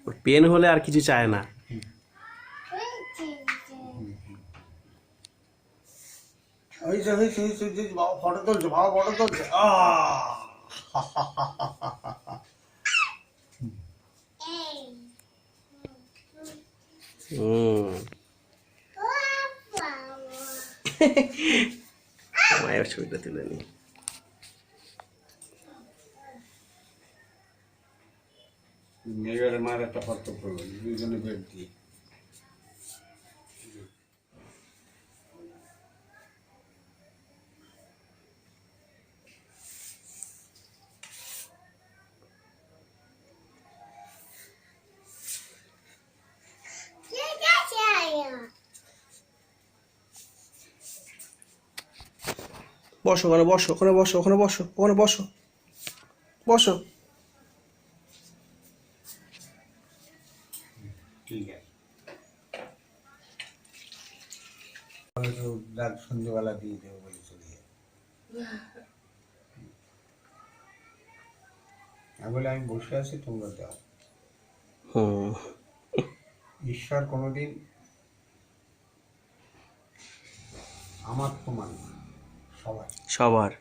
ওর pen হলে আর কিছু চায় না। বাবা ফটো তুলছে, বাবা ফটো তুলছে। মায়ের ছবিটা তুলে নি। এবারে মার একটা ফটো করবো দুজনে বেড দিয়ে। বসো ওখানে, বসো ওখানে, বসো ওখানে, বসো ওখানে, বসো বসো। ঠিক আছে, রাত সন্ধ্যেবেলা দিয়ে দেবো বলে চলে যাবে। আমি বলে আমি বসে আছি, তোমরা যাও। ঈশ্বর কোনোদিন আমার তোমার না, সবাই। সবার।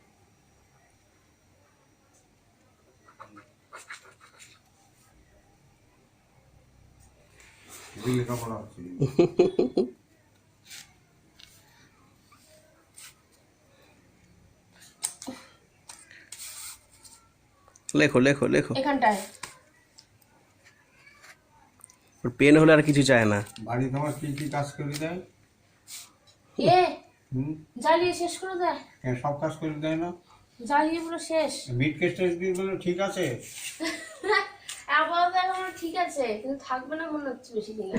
লেখাপড়া হচ্ছে। লেখো লেখো লেখো। এখানটায় ওর পেন হলে আর কিছু চায় না। বাড়ি তোমার কি কি কাজ করে দেয়? এ জ্বালিয়ে শেষ করে দেয়। হ্যাঁ, সব কাজ করে দেয় না? জ্বালিয়ে পুরো শেষ। বিট কেস্টেজ দিয়ে বলে ঠিক আছে। আপাতত এখন ঠিক আছে, কিন্তু থাকবে না মনে হচ্ছে বেশি দিন।